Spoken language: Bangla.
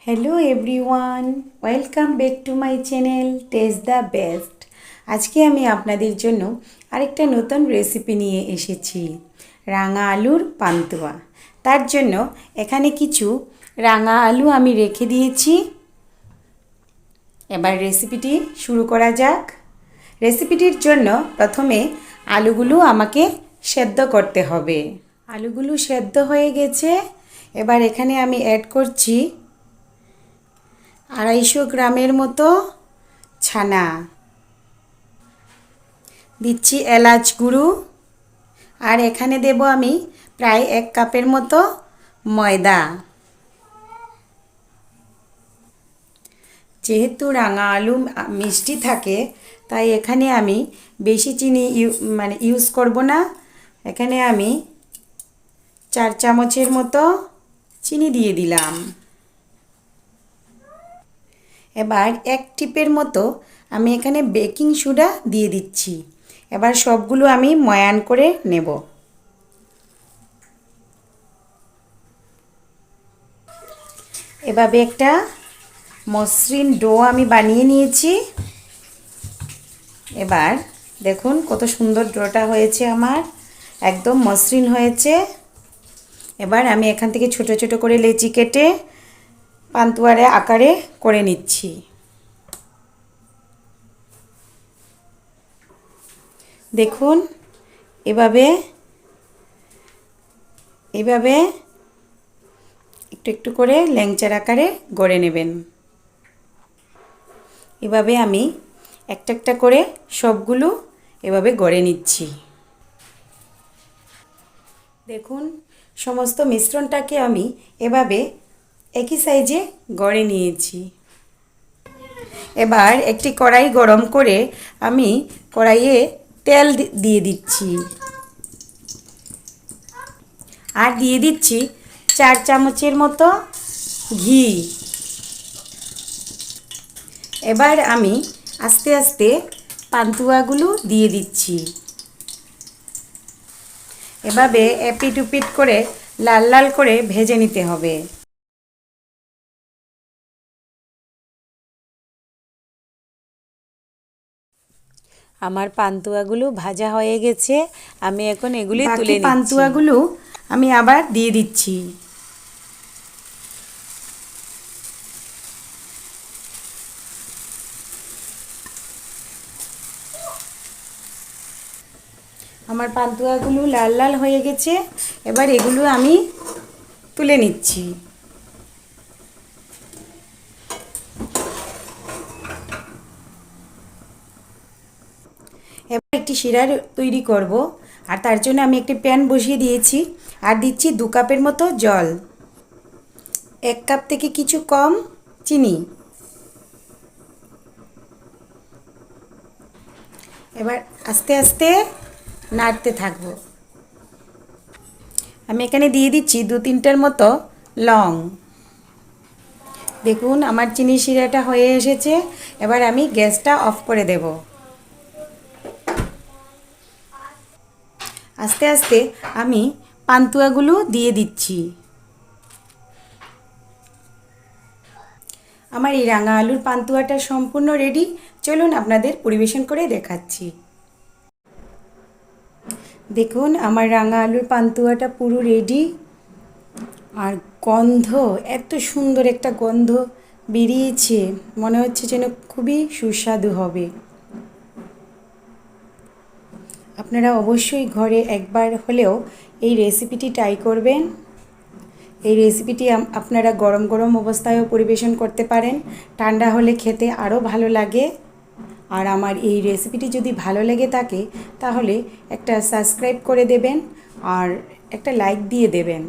Hello everyone, welcome back to my channel test the best. আজকে আমি আপনাদের জন্য আরেকটা নতুন রেসিপি নিয়ে এসেছি, রাঙা আলুর পান্তুয়া। তার জন্য এখানে কিছু রাঙা আলু আমি রেখে দিয়েছি। এবার রেসিপিটি শুরু করা যাক। রেসিপিটির জন্য প্রথমে আলুগুলো আমাকে সেদ্ধ করতে হবে। আলুগুলো সেদ্ধ হয়ে গেছে। এবার এখানে আমি অ্যাড করছি 250 গ্রামের মতো ছানা, দিচ্ছি এলাচ গুঁড়ো, আর এখানে দেব আমি প্রায় 1 কাপের মতো ময়দা। যেহেতু রাঙা আলু মিষ্টি থাকে, তাই এখানে আমি বেশি চিনি ইউজ করব না। এখানে আমি 4 চামচের মতো চিনি দিয়ে দিলাম। এবার 1 টিপের মতো আমি এখানে বেকিং সোডা দিয়ে দিচ্ছি। এবার সবগুলো আমি ময়ান করে নেব। এভাবে একটা মসৃণ ডো আমি বানিয়ে নিয়েছি। এবার দেখুন কত সুন্দর ডোটা হয়েছে, আমার একদম মসৃণ হয়েছে। এবার আমি এখান থেকে ছোট ছোট করে লেচি কেটে পান্তুয়ারে আকারে করে নিচ্ছি। দেখুন এভাবে একটু একটু করে ল্যাংচার আকারে গড়ে নেবেন। এভাবে আমি একটা একটা করে সবগুলো এভাবে গড়ে নিচ্ছি। দেখুন সমস্ত মিশ্রণটাকে আমি এভাবে একই সাইজে গড়ে নিয়েছি। এবার একটি কড়াই গরম করে আমি কড়াইয়ে তেল দিয়ে দিচ্ছি, আর দিয়ে দিচ্ছি 4 চামচের মতো ঘি। এবার আমি আস্তে আস্তে পান্তুয়াগুলো দিয়ে দিচ্ছি। এভাবে এপিট উপিট করে লাল লাল করে ভেজে নিতে হবে। আমার পান্তুয়াগুলো ভাজা হয়ে গেছে। আমি এখন এগুলি তুলে নিচ্ছি। পান্তুয়াগুলো আমি আবার দিয়ে দিচ্ছি। আমার পান্তুয়াগুলো লাল লাল হয়ে গেছে। এবার এগুলো আমি তুলে নিচ্ছি। এবার একটি শিরা তৈরি করব, আর তার জন্য আমি একটি প্যান বসিয়ে দিয়েছি, আর দিচ্ছি 2 কাপের মতো জল, 1 কাপ থেকে কিছু কম চিনি। এবার আস্তে আস্তে নাড়তে থাকবো। আমি এখানে দিয়ে দিচ্ছি 2-3টার মতো লং। দেখুন আমার চিনি শিরাটা হয়ে এসেছে। এবার আমি গ্যাসটা অফ করে দেব। আস্তে আস্তে আমি পান্তুয়াগুলো দিয়ে দিচ্ছি। আমার এই রাঙা আলুর পান্তুয়াটা সম্পূর্ণ রেডি। চলুন আপনাদের পরিবেশন করে দেখাচ্ছি। দেখুন আমার রাঙা আলুর পান্তুয়াটা পুরো রেডি, আর গন্ধ, এত সুন্দর একটা গন্ধ বেরিয়েছে, মনে হচ্ছে যেন খুবই সুস্বাদু হবে। আপনারা অবশ্যই ঘরে একবার হলেও এই রেসিপিটি ট্রাই করবেন। এই রেসিপিটি আপনারা গরম গরম অবস্থায়ও পরিবেশন করতে পারেন, ঠান্ডা হলে খেতে আরও ভালো লাগে। আর আমার এই রেসিপিটি যদি ভালো লেগে থাকে তাহলে একটা সাবস্ক্রাইব করে দেবেন আর একটা লাইক দিয়ে দেবেন।